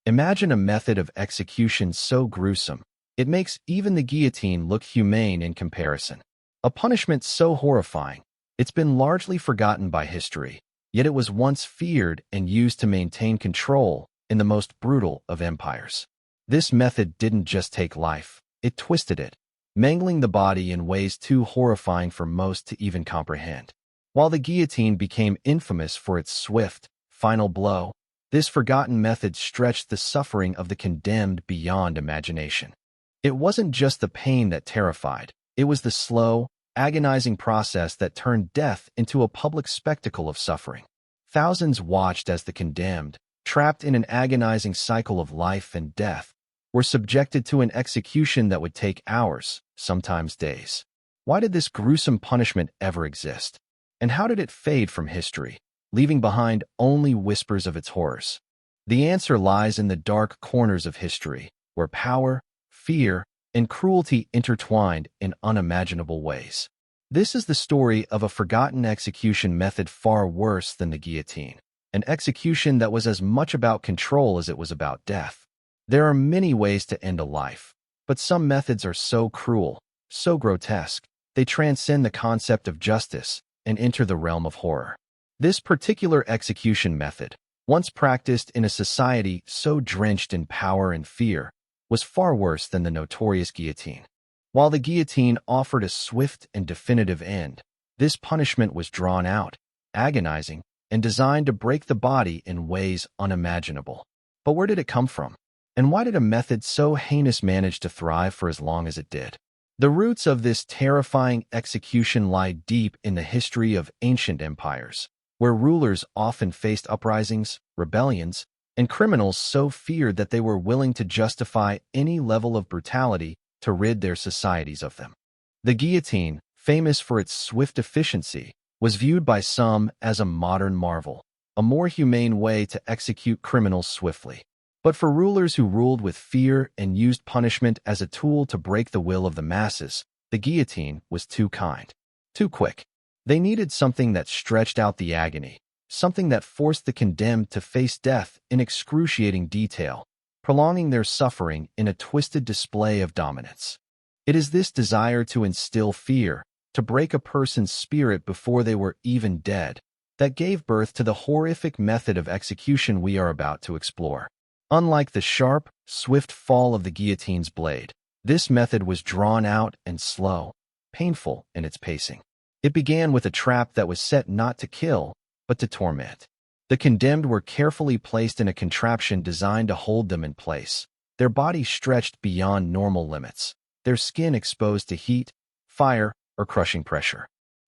Imagine a method of execution so gruesome, it makes even the guillotine look humane in comparison. A punishment so horrifying, it's been largely forgotten by history, yet it was once feared and used to maintain control in the most brutal of empires. This method didn't just take life, it twisted it, mangling the body in ways too horrifying for most to even comprehend. While the guillotine became infamous for its swift, final blow, this forgotten method stretched the suffering of the condemned beyond imagination. It wasn't just the pain that terrified, it was the slow, agonizing process that turned death into a public spectacle of suffering. Thousands watched as the condemned, trapped in an agonizing cycle of life and death, were subjected to an execution that would take hours, sometimes days. Why did this gruesome punishment ever exist? And how did it fade from history, leaving behind only whispers of its horrors? The answer lies in the dark corners of history, where power, fear, and cruelty intertwined in unimaginable ways. This is the story of a forgotten execution method far worse than the guillotine, an execution that was as much about control as it was about death. There are many ways to end a life, but some methods are so cruel, so grotesque, they transcend the concept of justice and enter the realm of horror. This particular execution method, once practiced in a society so drenched in power and fear, was far worse than the notorious guillotine. While the guillotine offered a swift and definitive end, this punishment was drawn out, agonizing, and designed to break the body in ways unimaginable. But where did it come from? And why did a method so heinous manage to thrive for as long as it did? The roots of this terrifying execution lie deep in the history of ancient empires, where rulers often faced uprisings, rebellions, and criminals so feared that they were willing to justify any level of brutality to rid their societies of them. The guillotine, famous for its swift efficiency, was viewed by some as a modern marvel, a more humane way to execute criminals swiftly. But for rulers who ruled with fear and used punishment as a tool to break the will of the masses, the guillotine was too kind, too quick. They needed something that stretched out the agony, something that forced the condemned to face death in excruciating detail, prolonging their suffering in a twisted display of dominance. It is this desire to instill fear, to break a person's spirit before they were even dead, that gave birth to the horrific method of execution we are about to explore. Unlike the sharp, swift fall of the guillotine's blade, this method was drawn out and slow, painful in its pacing. It began with a trap that was set not to kill, but to torment. The condemned were carefully placed in a contraption designed to hold them in place, their bodies stretched beyond normal limits, their skin exposed to heat, fire, or crushing pressure.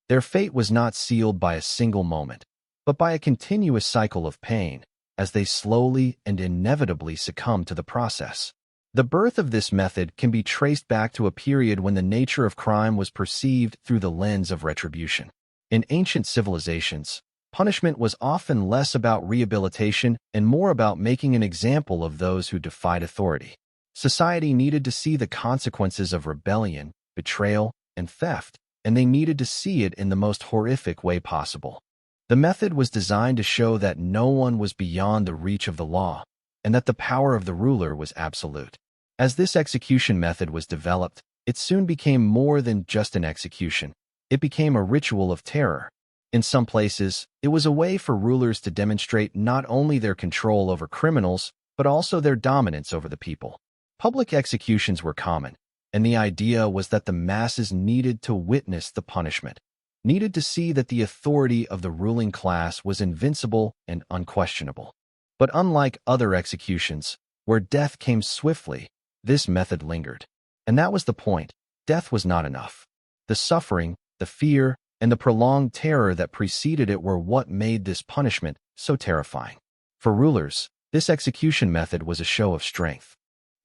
Their fate was not sealed by a single moment, but by a continuous cycle of pain, as they slowly and inevitably succumbed to the process. The birth of this method can be traced back to a period when the nature of crime was perceived through the lens of retribution. In ancient civilizations, punishment was often less about rehabilitation and more about making an example of those who defied authority. Society needed to see the consequences of rebellion, betrayal, and theft, and they needed to see it in the most horrific way possible. The method was designed to show that no one was beyond the reach of the law, and that the power of the ruler was absolute. As this execution method was developed, it soon became more than just an execution. It became a ritual of terror. In some places, it was a way for rulers to demonstrate not only their control over criminals, but also their dominance over the people. Public executions were common, and the idea was that the masses needed to witness the punishment, needed to see that the authority of the ruling class was invincible and unquestionable. But unlike other executions, where death came swiftly, this method lingered. And that was the point. Death was not enough. The suffering, the fear, and the prolonged terror that preceded it were what made this punishment so terrifying. For rulers, this execution method was a show of strength.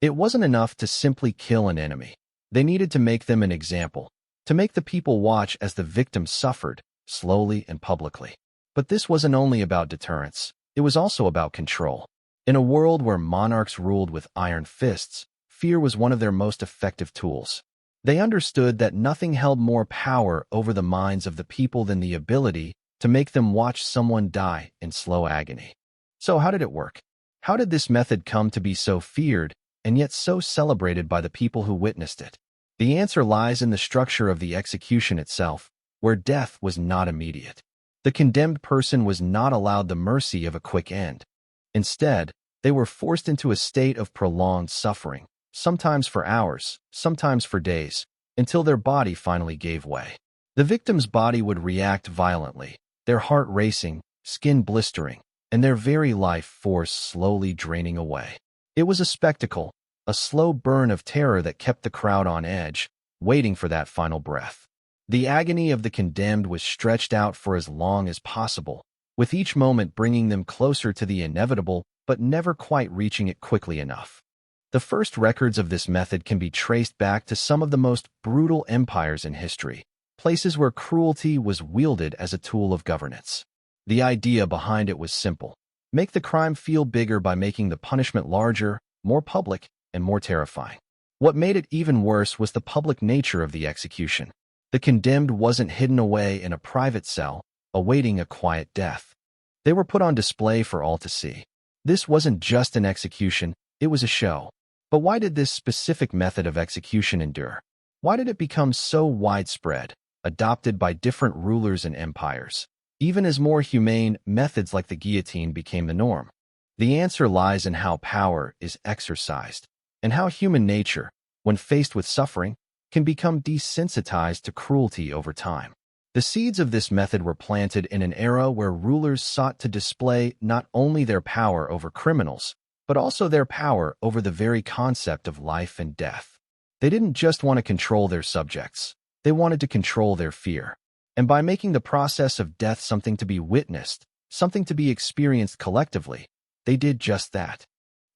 It wasn't enough to simply kill an enemy. They needed to make them an example, to make the people watch as the victims suffered, slowly and publicly. But this wasn't only about deterrence, it was also about control. In a world where monarchs ruled with iron fists, fear was one of their most effective tools. They understood that nothing held more power over the minds of the people than the ability to make them watch someone die in slow agony. So how did it work? How did this method come to be so feared and yet so celebrated by the people who witnessed it? The answer lies in the structure of the execution itself, where death was not immediate. The condemned person was not allowed the mercy of a quick end. Instead, they were forced into a state of prolonged suffering, sometimes for hours, sometimes for days, until their body finally gave way. The victim's body would react violently, their heart racing, skin blistering, and their very life force slowly draining away. It was a spectacle, a slow burn of terror that kept the crowd on edge, waiting for that final breath. The agony of the condemned was stretched out for as long as possible, with each moment bringing them closer to the inevitable but never quite reaching it quickly enough. The first records of this method can be traced back to some of the most brutal empires in history, places where cruelty was wielded as a tool of governance. The idea behind it was simple: make the crime feel bigger by making the punishment larger, more public, and more terrifying. What made it even worse was the public nature of the execution. The condemned wasn't hidden away in a private cell, awaiting a quiet death. They were put on display for all to see. This wasn't just an execution, it was a show. But why did this specific method of execution endure? Why did it become so widespread, adopted by different rulers and empires, even as more humane methods like the guillotine became the norm? The answer lies in how power is exercised, and how human nature, when faced with suffering, can become desensitized to cruelty over time. The seeds of this method were planted in an era where rulers sought to display not only their power over criminals, but also their power over the very concept of life and death. They didn't just want to control their subjects, they wanted to control their fear. And by making the process of death something to be witnessed, something to be experienced collectively, they did just that.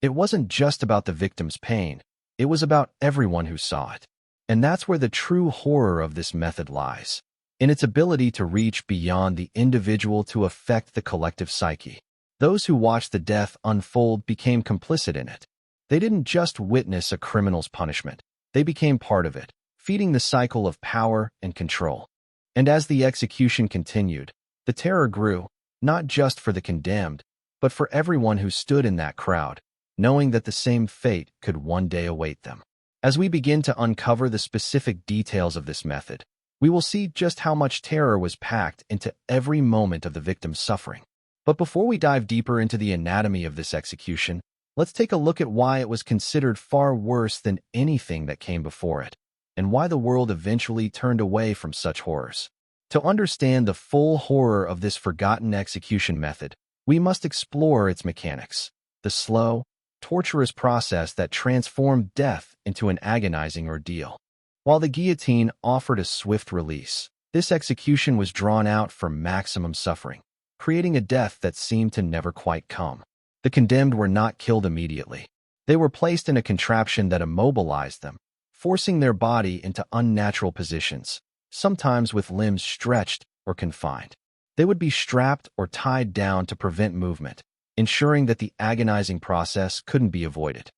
It wasn't just about the victim's pain, it was about everyone who saw it. And that's where the true horror of this method lies, in its ability to reach beyond the individual to affect the collective psyche. Those who watched the death unfold became complicit in it. They didn't just witness a criminal's punishment, they became part of it, feeding the cycle of power and control. And as the execution continued, the terror grew, not just for the condemned, but for everyone who stood in that crowd, knowing that the same fate could one day await them. As we begin to uncover the specific details of this method, we will see just how much terror was packed into every moment of the victim's suffering. But before we dive deeper into the anatomy of this execution, let's take a look at why it was considered far worse than anything that came before it, and why the world eventually turned away from such horrors. To understand the full horror of this forgotten execution method, we must explore its mechanics, the slow, torturous process that transformed death into an agonizing ordeal. While the guillotine offered a swift release, this execution was drawn out for maximum suffering, creating a death that seemed to never quite come. The condemned were not killed immediately. They were placed in a contraption that immobilized them, forcing their body into unnatural positions, sometimes with limbs stretched or confined. They would be strapped or tied down to prevent movement, ensuring that the agonizing process couldn't be avoided.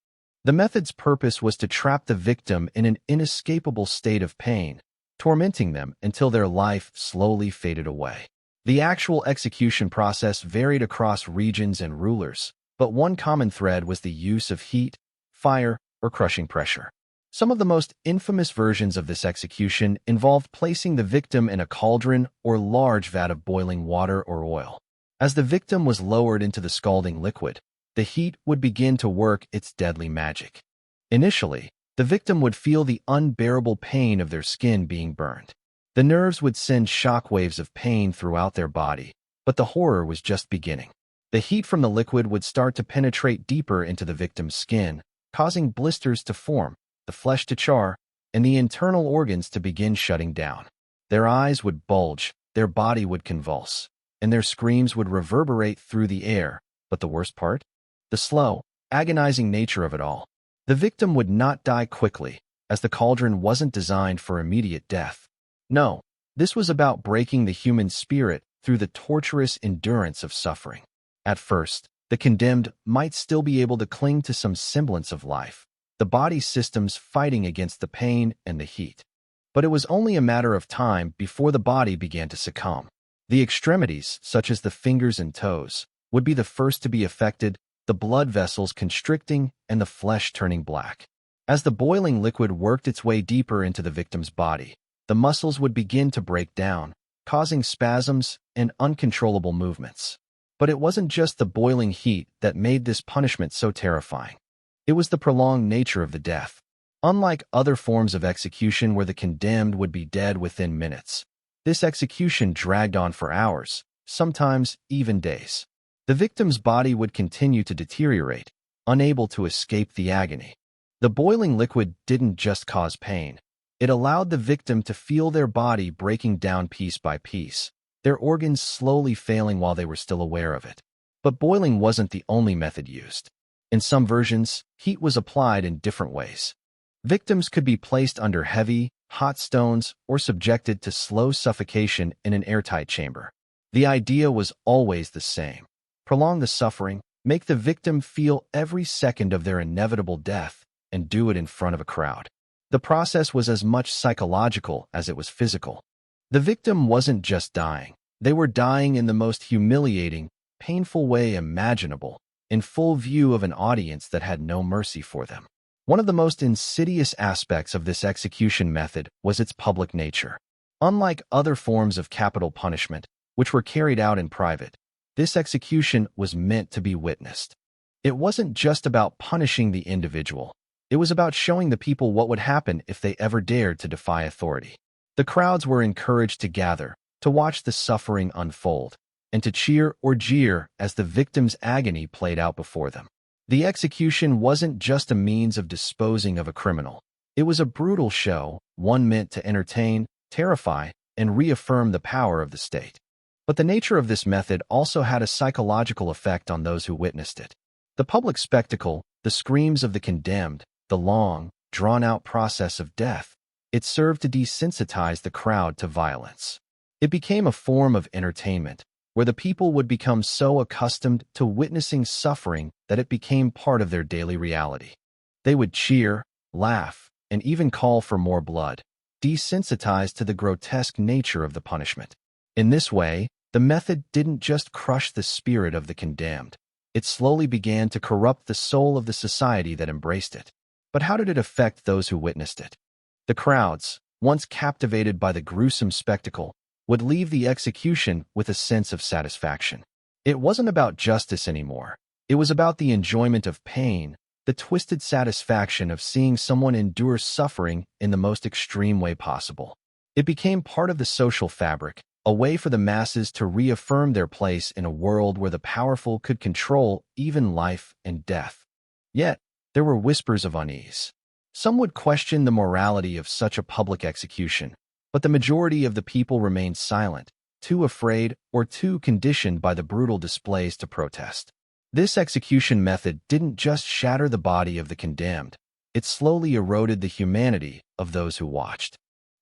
The method's purpose was to trap the victim in an inescapable state of pain, tormenting them until their life slowly faded away. The actual execution process varied across regions and rulers, but one common thread was the use of heat, fire, or crushing pressure. Some of the most infamous versions of this execution involved placing the victim in a cauldron or large vat of boiling water or oil. As the victim was lowered into the scalding liquid, the heat would begin to work its deadly magic. Initially, the victim would feel the unbearable pain of their skin being burned. The nerves would send shockwaves of pain throughout their body, but the horror was just beginning. The heat from the liquid would start to penetrate deeper into the victim's skin, causing blisters to form, the flesh to char, and the internal organs to begin shutting down. Their eyes would bulge, their body would convulse, and their screams would reverberate through the air. But the worst part? The slow, agonizing nature of it all. The victim would not die quickly, as the cauldron wasn't designed for immediate death. No, this was about breaking the human spirit through the torturous endurance of suffering. At first, the condemned might still be able to cling to some semblance of life, the body systems fighting against the pain and the heat. But it was only a matter of time before the body began to succumb. The extremities, such as the fingers and toes, would be the first to be affected, the blood vessels constricting and the flesh turning black. As the boiling liquid worked its way deeper into the victim's body, the muscles would begin to break down, causing spasms and uncontrollable movements. But it wasn't just the boiling heat that made this punishment so terrifying. It was the prolonged nature of the death. Unlike other forms of execution where the condemned would be dead within minutes, this execution dragged on for hours, sometimes even days. The victim's body would continue to deteriorate, unable to escape the agony. The boiling liquid didn't just cause pain. It allowed the victim to feel their body breaking down piece by piece, their organs slowly failing while they were still aware of it. But boiling wasn't the only method used. In some versions, heat was applied in different ways. Victims could be placed under heavy, hot stones or subjected to slow suffocation in an airtight chamber. The idea was always the same: prolong the suffering, make the victim feel every second of their inevitable death, and do it in front of a crowd. The process was as much psychological as it was physical. The victim wasn't just dying. They were dying in the most humiliating, painful way imaginable, in full view of an audience that had no mercy for them. One of the most insidious aspects of this execution method was its public nature. Unlike other forms of capital punishment, which were carried out in private, this execution was meant to be witnessed. It wasn't just about punishing the individual. It was about showing the people what would happen if they ever dared to defy authority. The crowds were encouraged to gather, to watch the suffering unfold, and to cheer or jeer as the victim's agony played out before them. The execution wasn't just a means of disposing of a criminal. It was a brutal show, one meant to entertain, terrify, and reaffirm the power of the state. But the nature of this method also had a psychological effect on those who witnessed it. The public spectacle, the screams of the condemned, the long, drawn-out process of death, it served to desensitize the crowd to violence. It became a form of entertainment, where the people would become so accustomed to witnessing suffering that it became part of their daily reality. They would cheer, laugh, and even call for more blood, desensitized to the grotesque nature of the punishment. In this way, the method didn't just crush the spirit of the condemned. It slowly began to corrupt the soul of the society that embraced it. But how did it affect those who witnessed it? The crowds, once captivated by the gruesome spectacle, would leave the execution with a sense of satisfaction. It wasn't about justice anymore. It was about the enjoyment of pain, the twisted satisfaction of seeing someone endure suffering in the most extreme way possible. It became part of the social fabric, a way for the masses to reaffirm their place in a world where the powerful could control even life and death. Yet, there were whispers of unease. Some would question the morality of such a public execution, but the majority of the people remained silent, too afraid or too conditioned by the brutal displays to protest. This execution method didn't just shatter the body of the condemned, it slowly eroded the humanity of those who watched.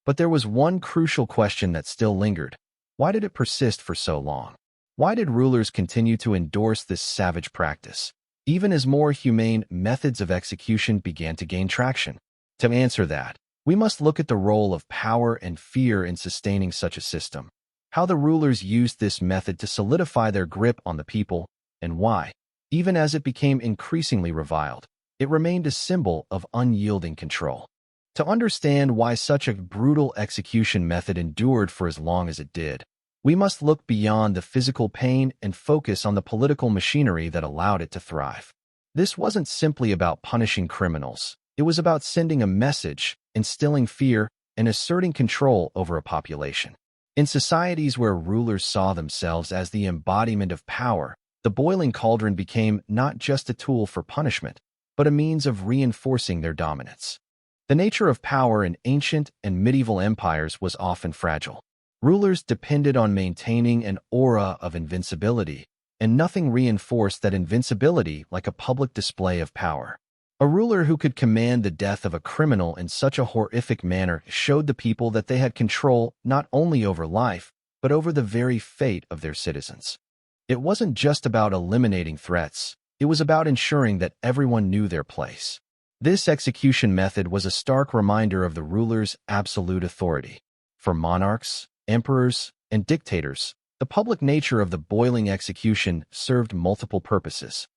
But there was one crucial question that still lingered. Why did it persist for so long? Why did rulers continue to endorse this savage practice, even as more humane methods of execution began to gain traction? To answer that, we must look at the role of power and fear in sustaining such a system, how the rulers used this method to solidify their grip on the people, and why, even as it became increasingly reviled, it remained a symbol of unyielding control. To understand why such a brutal execution method endured for as long as it did, we must look beyond the physical pain and focus on the political machinery that allowed it to thrive. This wasn't simply about punishing criminals. It was about sending a message, instilling fear, and asserting control over a population. In societies where rulers saw themselves as the embodiment of power, the boiling cauldron became not just a tool for punishment, but a means of reinforcing their dominance. The nature of power in ancient and medieval empires was often fragile. Rulers depended on maintaining an aura of invincibility, and nothing reinforced that invincibility like a public display of power. A ruler who could command the death of a criminal in such a horrific manner showed the people that they had control not only over life, but over the very fate of their citizens. It wasn't just about eliminating threats, it was about ensuring that everyone knew their place. This execution method was a stark reminder of the ruler's absolute authority. For monarchs, emperors, and dictators, the public nature of the boiling execution served multiple purposes.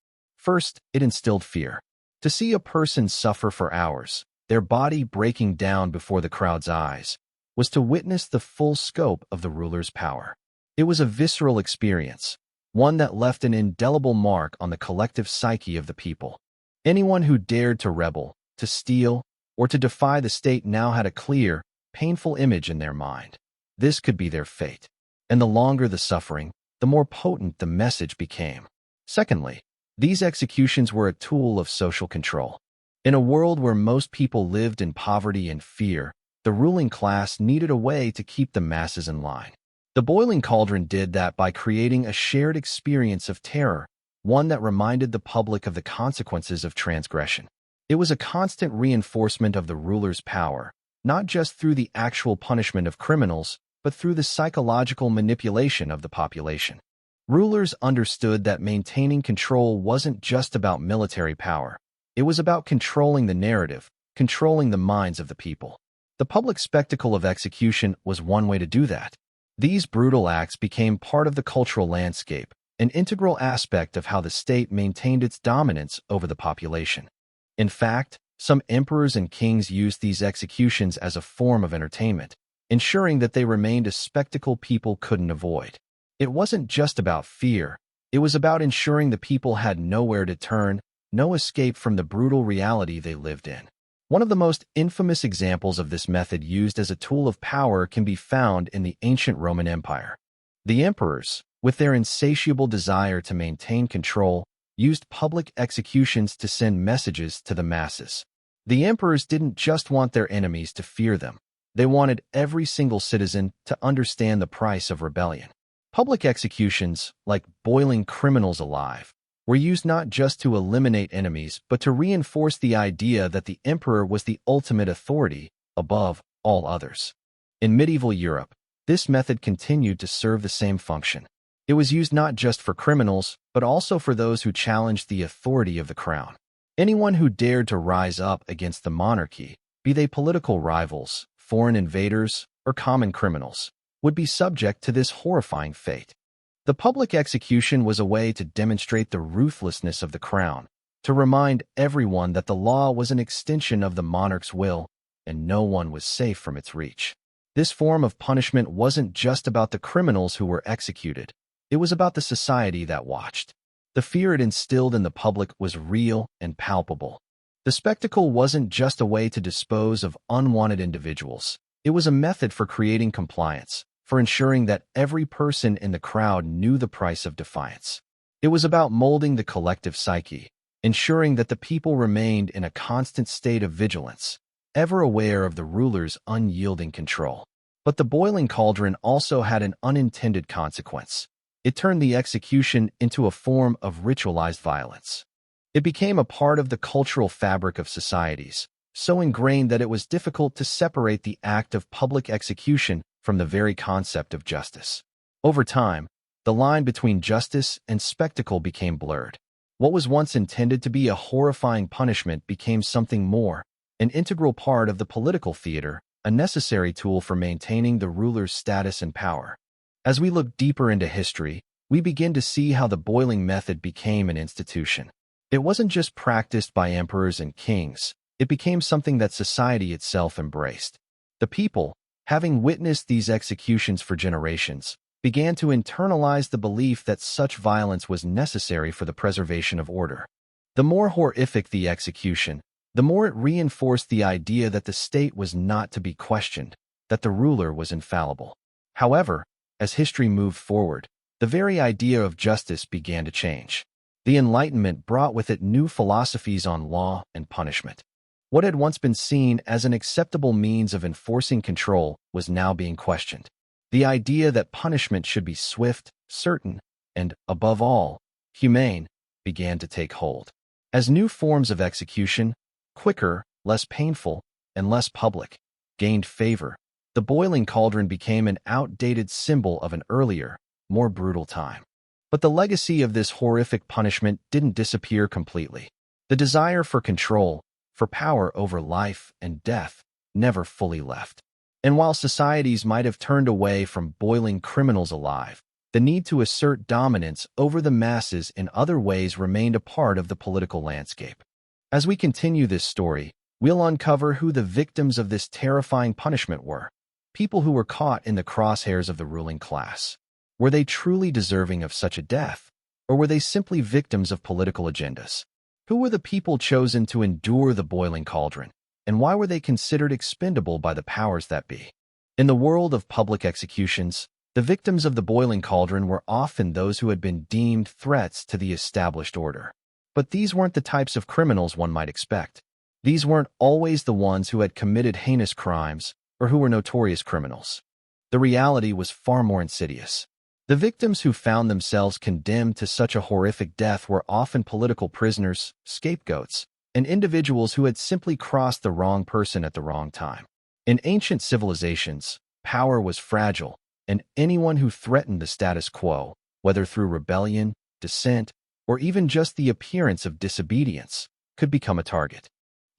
First, it instilled fear. To see a person suffer for hours, their body breaking down before the crowd's eyes, was to witness the full scope of the ruler's power. It was a visceral experience, one that left an indelible mark on the collective psyche of the people. Anyone who dared to rebel, to steal, or to defy the state now had a clear, painful image in their mind. This could be their fate. And the longer the suffering, the more potent the message became. Secondly, these executions were a tool of social control. In a world where most people lived in poverty and fear, the ruling class needed a way to keep the masses in line. The boiling cauldron did that by creating a shared experience of terror, one that reminded the public of the consequences of transgression. It was a constant reinforcement of the ruler's power, not just through the actual punishment of criminals, but through the psychological manipulation of the population. Rulers understood that maintaining control wasn't just about military power. It was about controlling the narrative, controlling the minds of the people. The public spectacle of execution was one way to do that. These brutal acts became part of the cultural landscape, an integral aspect of how the state maintained its dominance over the population. In fact, some emperors and kings used these executions as a form of entertainment, ensuring that they remained a spectacle people couldn't avoid. It wasn't just about fear. It was about ensuring the people had nowhere to turn, no escape from the brutal reality they lived in. One of the most infamous examples of this method used as a tool of power can be found in the ancient Roman Empire. The emperors, with their insatiable desire to maintain control, used public executions to send messages to the masses. The emperors didn't just want their enemies to fear them. They wanted every single citizen to understand the price of rebellion. Public executions, like boiling criminals alive, were used not just to eliminate enemies, but to reinforce the idea that the emperor was the ultimate authority above all others. In medieval Europe, this method continued to serve the same function. It was used not just for criminals, but also for those who challenged the authority of the crown. Anyone who dared to rise up against the monarchy, be they political rivals, foreign invaders, or common criminals, would be subject to this horrifying fate. The public execution was a way to demonstrate the ruthlessness of the crown, to remind everyone that the law was an extension of the monarch's will, and no one was safe from its reach. This form of punishment wasn't just about the criminals who were executed. It was about the society that watched. The fear it instilled in the public was real and palpable. The spectacle wasn't just a way to dispose of unwanted individuals. It was a method for creating compliance, for ensuring that every person in the crowd knew the price of defiance. It was about molding the collective psyche, ensuring that the people remained in a constant state of vigilance, ever aware of the ruler's unyielding control. But the boiling cauldron also had an unintended consequence. It turned the execution into a form of ritualized violence. It became a part of the cultural fabric of societies, so ingrained that it was difficult to separate the act of public execution from the very concept of justice. Over time, the line between justice and spectacle became blurred. What was once intended to be a horrifying punishment became something more, an integral part of the political theater, a necessary tool for maintaining the ruler's status and power. As we look deeper into history, we begin to see how the boiling method became an institution. It wasn't just practiced by emperors and kings. It became something that society itself embraced. The people, having witnessed these executions for generations, began to internalize the belief that such violence was necessary for the preservation of order. The more horrific the execution, the more it reinforced the idea that the state was not to be questioned, that the ruler was infallible. However, as history moved forward, the very idea of justice began to change. The Enlightenment brought with it new philosophies on law and punishment. What had once been seen as an acceptable means of enforcing control was now being questioned. The idea that punishment should be swift, certain, and, above all, humane, began to take hold. As new forms of execution, quicker, less painful, and less public, gained favor, the boiling cauldron became an outdated symbol of an earlier, more brutal time. But the legacy of this horrific punishment didn't disappear completely. The desire for control, for power over life and death, never fully left. And while societies might have turned away from boiling criminals alive, The need to assert dominance over the masses in other ways remained a part of the political landscape. As we continue this story, we'll uncover who the victims of this terrifying punishment were, people who were caught in the crosshairs of the ruling class. Were they truly deserving of such a death, or were they simply victims of political agendas? Who were the people chosen to endure the boiling cauldron, and why were they considered expendable by the powers that be? In the world of public executions, the victims of the boiling cauldron were often those who had been deemed threats to the established order. But these weren't the types of criminals one might expect. These weren't always the ones who had committed heinous crimes or who were notorious criminals. The reality was far more insidious. The victims who found themselves condemned to such a horrific death were often political prisoners, scapegoats, and individuals who had simply crossed the wrong person at the wrong time. In ancient civilizations, power was fragile, and anyone who threatened the status quo, whether through rebellion, dissent, or even just the appearance of disobedience, could become a target.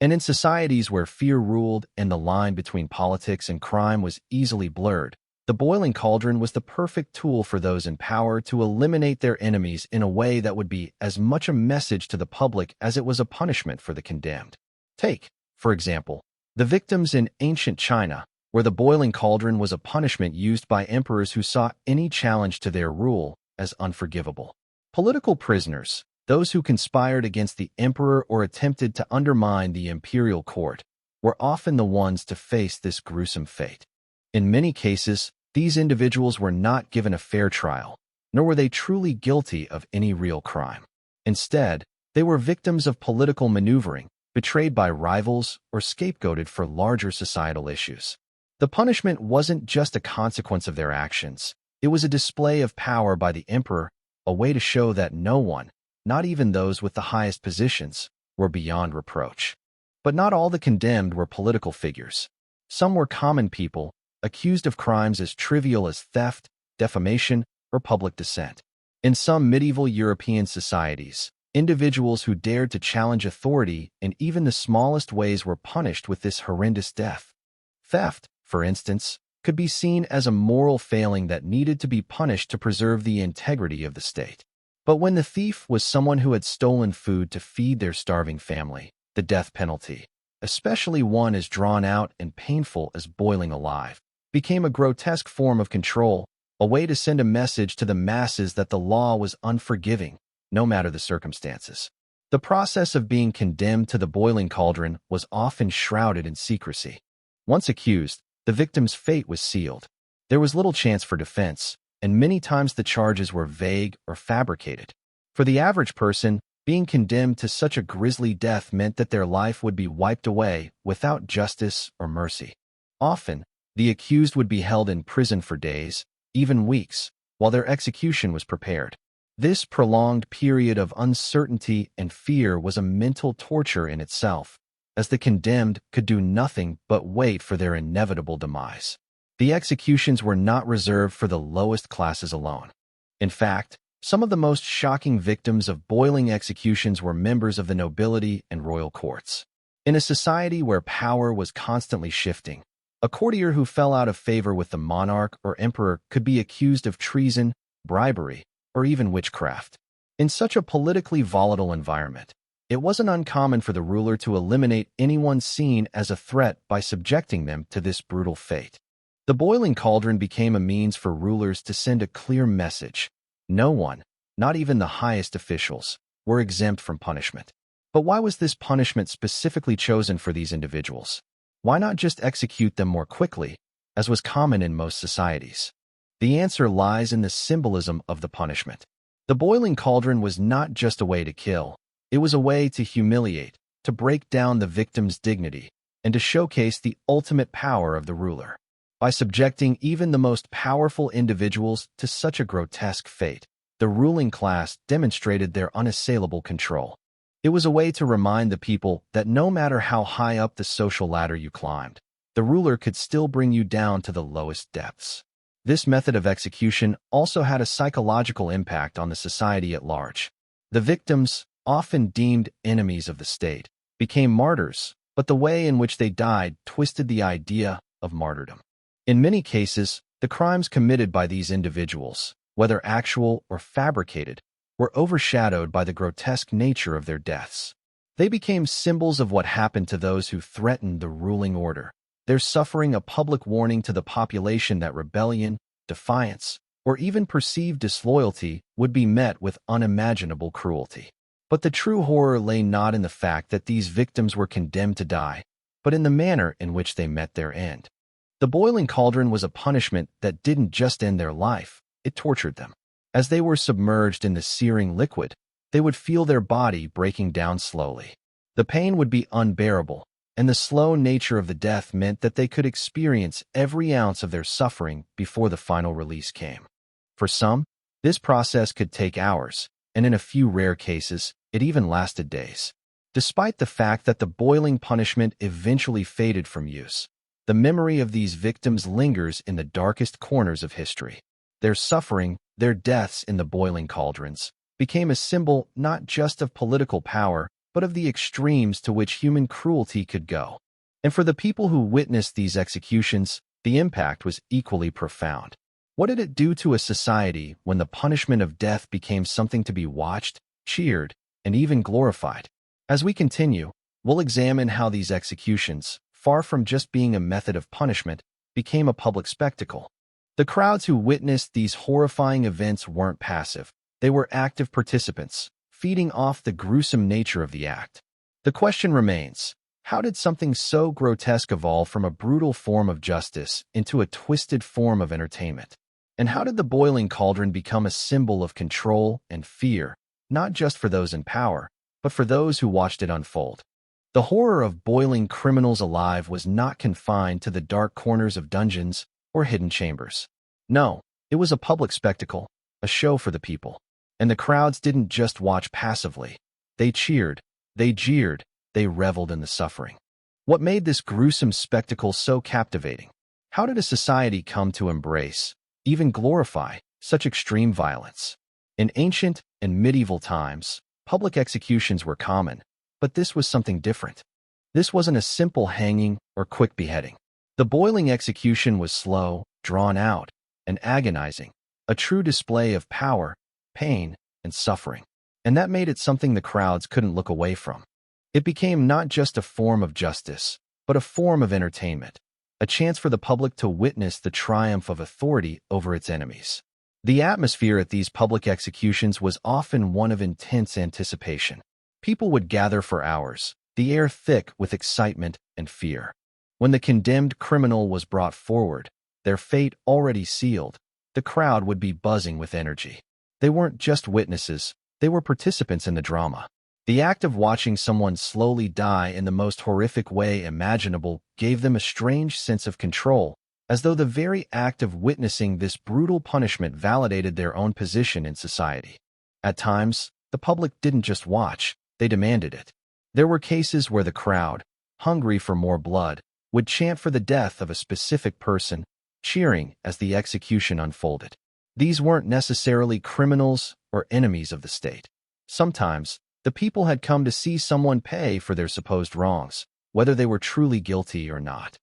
And in societies where fear ruled and the line between politics and crime was easily blurred, the boiling cauldron was the perfect tool for those in power to eliminate their enemies in a way that would be as much a message to the public as it was a punishment for the condemned. Take, for example, the victims in ancient China, where the boiling cauldron was a punishment used by emperors who saw any challenge to their rule as unforgivable. Political prisoners, those who conspired against the emperor or attempted to undermine the imperial court, were often the ones to face this gruesome fate. In many cases, these individuals were not given a fair trial, nor were they truly guilty of any real crime. Instead, they were victims of political maneuvering, betrayed by rivals, or scapegoated for larger societal issues. The punishment wasn't just a consequence of their actions. It was a display of power by the emperor, a way to show that no one, not even those with the highest positions, were beyond reproach. But not all the condemned were political figures. Some were common people, accused of crimes as trivial as theft, defamation, or public dissent. In some medieval European societies, individuals who dared to challenge authority in even the smallest ways were punished with this horrendous death. Theft, for instance, could be seen as a moral failing that needed to be punished to preserve the integrity of the state. But when the thief was someone who had stolen food to feed their starving family, the death penalty, especially one as drawn out and painful as boiling alive, became a grotesque form of control, a way to send a message to the masses that the law was unforgiving, no matter the circumstances. The process of being condemned to the boiling cauldron was often shrouded in secrecy. Once accused, the victim's fate was sealed. There was little chance for defense, and many times the charges were vague or fabricated. For the average person, being condemned to such a grisly death meant that their life would be wiped away without justice or mercy. Often, the accused would be held in prison for days, even weeks, while their execution was prepared. This prolonged period of uncertainty and fear was a mental torture in itself, as the condemned could do nothing but wait for their inevitable demise. The executions were not reserved for the lowest classes alone. In fact, some of the most shocking victims of boiling executions were members of the nobility and royal courts. In a society where power was constantly shifting, a courtier who fell out of favor with the monarch or emperor could be accused of treason, bribery, or even witchcraft. In such a politically volatile environment, it wasn't uncommon for the ruler to eliminate anyone seen as a threat by subjecting them to this brutal fate. The boiling cauldron became a means for rulers to send a clear message. No one, not even the highest officials, were exempt from punishment. But why was this punishment specifically chosen for these individuals? Why not just execute them more quickly, as was common in most societies? The answer lies in the symbolism of the punishment. The boiling cauldron was not just a way to kill. It was a way to humiliate, to break down the victim's dignity, and to showcase the ultimate power of the ruler. By subjecting even the most powerful individuals to such a grotesque fate, the ruling class demonstrated their unassailable control. It was a way to remind the people that no matter how high up the social ladder you climbed, the ruler could still bring you down to the lowest depths. This method of execution also had a psychological impact on the society at large. The victims, often deemed enemies of the state, became martyrs, but the way in which they died twisted the idea of martyrdom. In many cases, the crimes committed by these individuals, whether actual or fabricated, were overshadowed by the grotesque nature of their deaths. They became symbols of what happened to those who threatened the ruling order, their suffering a public warning to the population that rebellion, defiance, or even perceived disloyalty would be met with unimaginable cruelty. But the true horror lay not in the fact that these victims were condemned to die, but in the manner in which they met their end. The boiling cauldron was a punishment that didn't just end their life, it tortured them. As they were submerged in the searing liquid, they would feel their body breaking down slowly. The pain would be unbearable, and the slow nature of the death meant that they could experience every ounce of their suffering before the final release came. For some, this process could take hours, and in a few rare cases, it even lasted days. Despite the fact that the boiling punishment eventually faded from use, the memory of these victims lingers in the darkest corners of history. Their suffering, their deaths in the boiling cauldrons, became a symbol not just of political power, but of the extremes to which human cruelty could go. And for the people who witnessed these executions, the impact was equally profound. What did it do to a society when the punishment of death became something to be watched, cheered, and even glorified? As we continue, we'll examine how these executions, far from just being a method of punishment, became a public spectacle. The crowds who witnessed these horrifying events weren't passive. They were active participants, feeding off the gruesome nature of the act. The question remains, how did something so grotesque evolve from a brutal form of justice into a twisted form of entertainment? And how did the boiling cauldron become a symbol of control and fear, not just for those in power, but for those who watched it unfold? The horror of boiling criminals alive was not confined to the dark corners of dungeons or hidden chambers. No, it was a public spectacle, a show for the people. And the crowds didn't just watch passively. They cheered, they jeered, they reveled in the suffering. What made this gruesome spectacle so captivating? How did a society come to embrace, even glorify, such extreme violence? In ancient and medieval times, public executions were common, but this was something different. This wasn't a simple hanging or quick beheading. The boiling execution was slow, drawn out, and agonizing, a true display of power, pain, and suffering. And that made it something the crowds couldn't look away from. It became not just a form of justice, but a form of entertainment, a chance for the public to witness the triumph of authority over its enemies. The atmosphere at these public executions was often one of intense anticipation. People would gather for hours, the air thick with excitement and fear. When the condemned criminal was brought forward, their fate already sealed, the crowd would be buzzing with energy. They weren't just witnesses, they were participants in the drama. The act of watching someone slowly die in the most horrific way imaginable gave them a strange sense of control, as though the very act of witnessing this brutal punishment validated their own position in society. At times, the public didn't just watch, they demanded it. There were cases where the crowd, hungry for more blood, would chant for the death of a specific person, cheering as the execution unfolded. These weren't necessarily criminals or enemies of the state. Sometimes, the people had come to see someone pay for their supposed wrongs, whether they were truly guilty or not.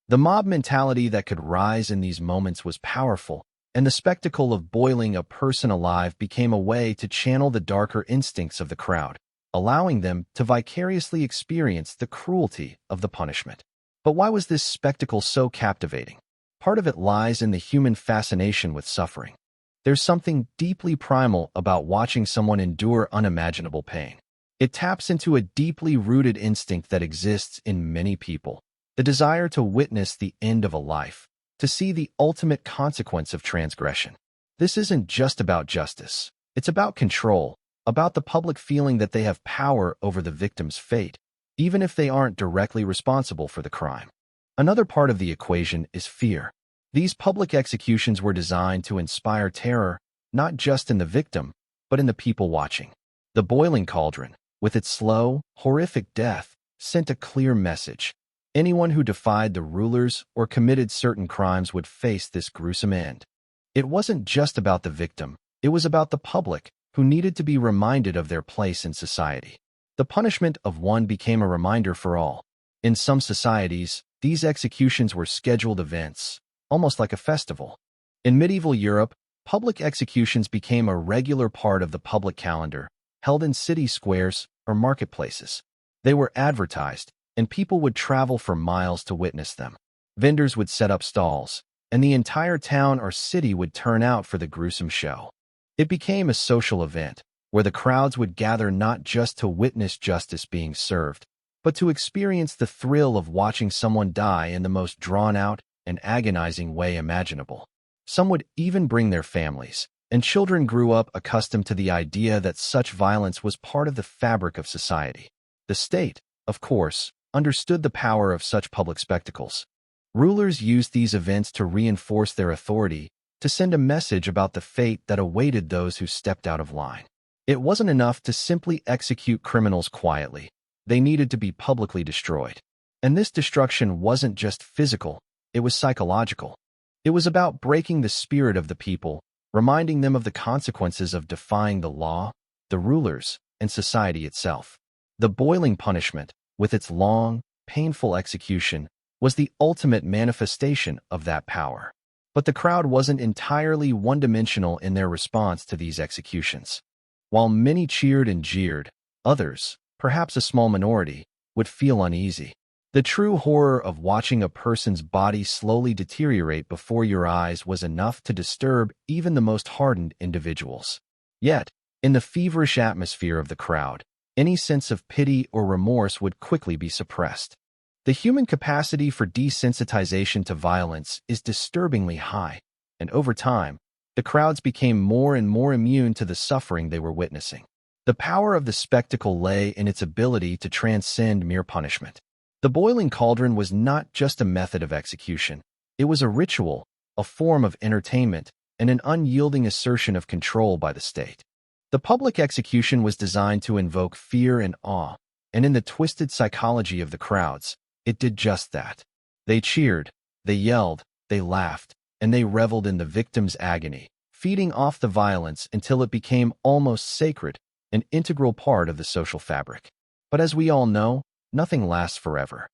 The mob mentality that could rise in these moments was powerful, and the spectacle of boiling a person alive became a way to channel the darker instincts of the crowd, allowing them to vicariously experience the cruelty of the punishment. But why was this spectacle so captivating? Part of it lies in the human fascination with suffering. There's something deeply primal about watching someone endure unimaginable pain. It taps into a deeply rooted instinct that exists in many people, the desire to witness the end of a life, to see the ultimate consequence of transgression. This isn't just about justice. It's about control, about the public feeling that they have power over the victim's fate, even if they aren't directly responsible for the crime. Another part of the equation is fear. These public executions were designed to inspire terror, not just in the victim, but in the people watching. The boiling cauldron, with its slow, horrific death, sent a clear message. Anyone who defied the rulers or committed certain crimes would face this gruesome end. It wasn't just about the victim, it was about the public, who needed to be reminded of their place in society. The punishment of one became a reminder for all. In some societies, these executions were scheduled events, almost like a festival. In medieval Europe, public executions became a regular part of the public calendar, held in city squares or marketplaces. They were advertised, and people would travel for miles to witness them. Vendors would set up stalls, and the entire town or city would turn out for the gruesome show. It became a social event, where the crowds would gather not just to witness justice being served, but to experience the thrill of watching someone die in the most drawn-out and agonizing way imaginable. Some would even bring their families, and children grew up accustomed to the idea that such violence was part of the fabric of society. The state, of course, understood the power of such public spectacles. Rulers used these events to reinforce their authority, to send a message about the fate that awaited those who stepped out of line. It wasn't enough to simply execute criminals quietly. They needed to be publicly destroyed. And this destruction wasn't just physical, it was psychological. It was about breaking the spirit of the people, reminding them of the consequences of defying the law, the rulers, and society itself. The boiling punishment, with its long, painful execution, was the ultimate manifestation of that power. But the crowd wasn't entirely one-dimensional in their response to these executions. While many cheered and jeered, others, perhaps a small minority, would feel uneasy. The true horror of watching a person's body slowly deteriorate before your eyes was enough to disturb even the most hardened individuals. Yet, in the feverish atmosphere of the crowd, any sense of pity or remorse would quickly be suppressed. The human capacity for desensitization to violence is disturbingly high, and over time, the crowds became more and more immune to the suffering they were witnessing. The power of the spectacle lay in its ability to transcend mere punishment. The boiling cauldron was not just a method of execution. It was a ritual, a form of entertainment, and an unyielding assertion of control by the state. The public execution was designed to invoke fear and awe, and in the twisted psychology of the crowds, it did just that. They cheered, they yelled, they laughed, and they reveled in the victim's agony, feeding off the violence until it became almost sacred, an integral part of the social fabric. But as we all know, nothing lasts forever.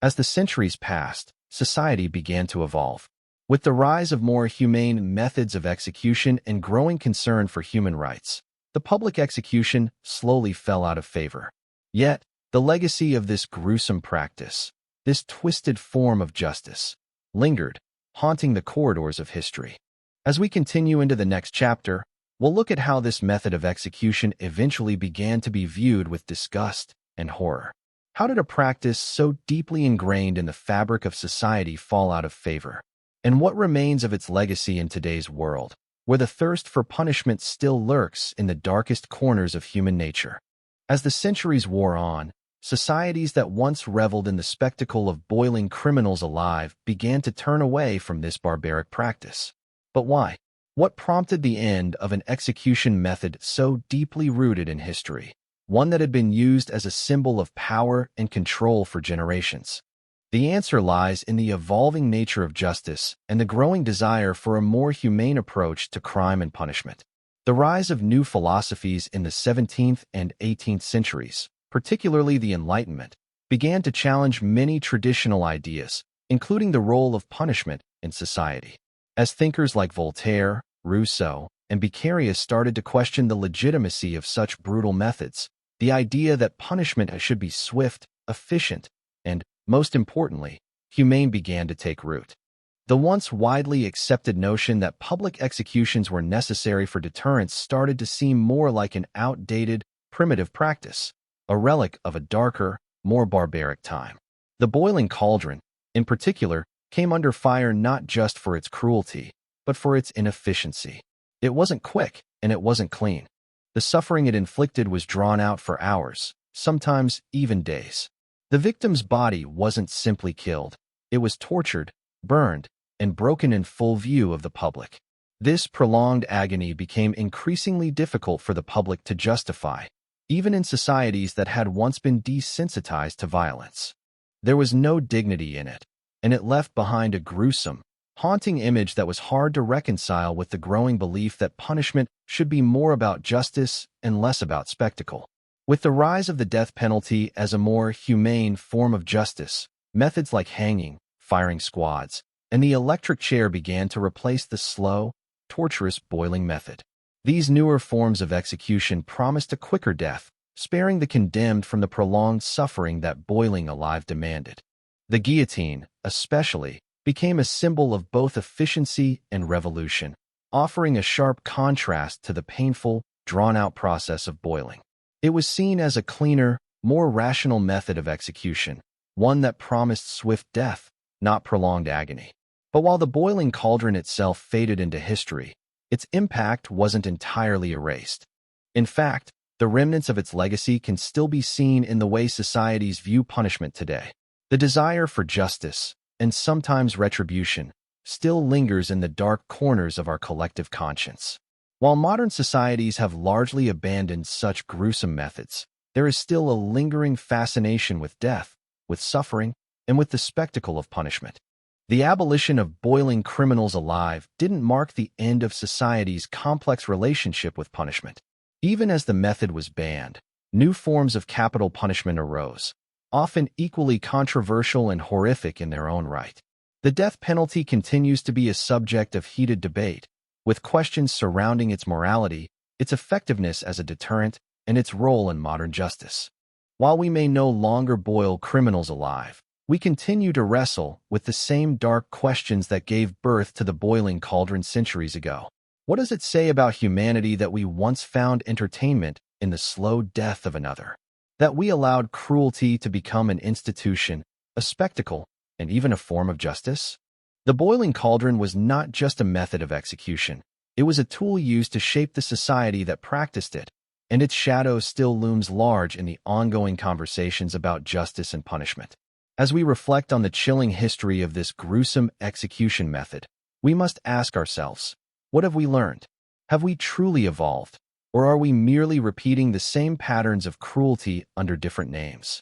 As the centuries passed, society began to evolve. With the rise of more humane methods of execution and growing concern for human rights, the public execution slowly fell out of favor. Yet, the legacy of this gruesome practice, this twisted form of justice, lingered, haunting the corridors of history. As we continue into the next chapter, we'll look at how this method of execution eventually began to be viewed with disgust and horror. How did a practice so deeply ingrained in the fabric of society fall out of favor? And what remains of its legacy in today's world, where the thirst for punishment still lurks in the darkest corners of human nature? As the centuries wore on, societies that once reveled in the spectacle of boiling criminals alive began to turn away from this barbaric practice. But why? What prompted the end of an execution method so deeply rooted in history, one that had been used as a symbol of power and control for generations? The answer lies in the evolving nature of justice and the growing desire for a more humane approach to crime and punishment. The rise of new philosophies in the 17th and 18th centuries, particularly the Enlightenment, began to challenge many traditional ideas, including the role of punishment in society. As thinkers like Voltaire, Rousseau, and Beccaria started to question the legitimacy of such brutal methods, the idea that punishment should be swift, efficient, and, most importantly, humane began to take root. The once widely accepted notion that public executions were necessary for deterrence started to seem more like an outdated, primitive practice, a relic of a darker, more barbaric time. The boiling cauldron, in particular, came under fire not just for its cruelty, but for its inefficiency. It wasn't quick, and it wasn't clean. The suffering it inflicted was drawn out for hours, sometimes even days. The victim's body wasn't simply killed. It was tortured, burned, and broken in full view of the public. This prolonged agony became increasingly difficult for the public to justify, even in societies that had once been desensitized to violence. There was no dignity in it, and it left behind a gruesome, haunting image that was hard to reconcile with the growing belief that punishment should be more about justice and less about spectacle. With the rise of the death penalty as a more humane form of justice, methods like hanging, firing squads, and the electric chair began to replace the slow, torturous boiling method. These newer forms of execution promised a quicker death, sparing the condemned from the prolonged suffering that boiling alive demanded. The guillotine, especially, became a symbol of both efficiency and revolution, offering a sharp contrast to the painful, drawn-out process of boiling. It was seen as a cleaner, more rational method of execution, one that promised swift death, not prolonged agony. But while the boiling cauldron itself faded into history, its impact wasn't entirely erased. In fact, the remnants of its legacy can still be seen in the way societies view punishment today. The desire for justice, and sometimes retribution, still lingers in the dark corners of our collective conscience. While modern societies have largely abandoned such gruesome methods, there is still a lingering fascination with death, with suffering, and with the spectacle of punishment. The abolition of boiling criminals alive didn't mark the end of society's complex relationship with punishment. Even as the method was banned, new forms of capital punishment arose, often equally controversial and horrific in their own right. The death penalty continues to be a subject of heated debate, with questions surrounding its morality, its effectiveness as a deterrent, and its role in modern justice. While we may no longer boil criminals alive, we continue to wrestle with the same dark questions that gave birth to the boiling cauldron centuries ago. What does it say about humanity that we once found entertainment in the slow death of another? That we allowed cruelty to become an institution, a spectacle, and even a form of justice? The boiling cauldron was not just a method of execution. It was a tool used to shape the society that practiced it, and its shadow still looms large in the ongoing conversations about justice and punishment. As we reflect on the chilling history of this gruesome execution method, we must ask ourselves, what have we learned? Have we truly evolved, or are we merely repeating the same patterns of cruelty under different names?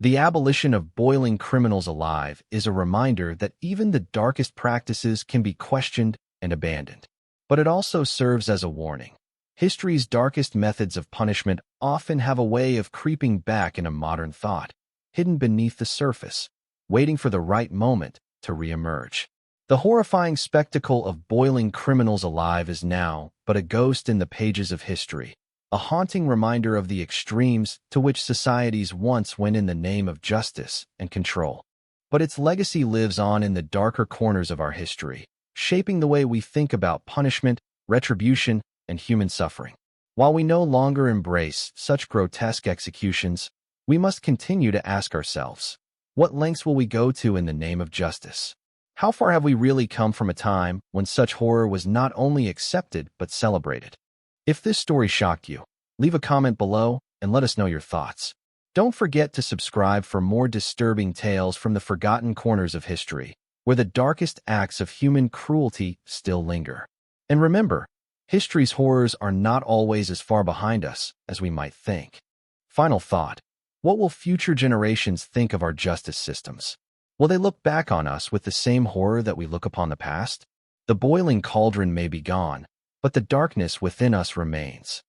The abolition of boiling criminals alive is a reminder that even the darkest practices can be questioned and abandoned. But it also serves as a warning. History's darkest methods of punishment often have a way of creeping back into modern thought, hidden beneath the surface, waiting for the right moment to reemerge. The horrifying spectacle of boiling criminals alive is now but a ghost in the pages of history, a haunting reminder of the extremes to which societies once went in the name of justice and control. But its legacy lives on in the darker corners of our history, shaping the way we think about punishment, retribution, and human suffering. While we no longer embrace such grotesque executions, we must continue to ask ourselves, what lengths will we go to in the name of justice? How far have we really come from a time when such horror was not only accepted but celebrated? If this story shocked you, leave a comment below and let us know your thoughts. Don't forget to subscribe for more disturbing tales from the forgotten corners of history, where the darkest acts of human cruelty still linger. And remember, history's horrors are not always as far behind us as we might think. Final thought. What will future generations think of our justice systems? Will they look back on us with the same horror that we look upon the past? The boiling cauldron may be gone, but the darkness within us remains.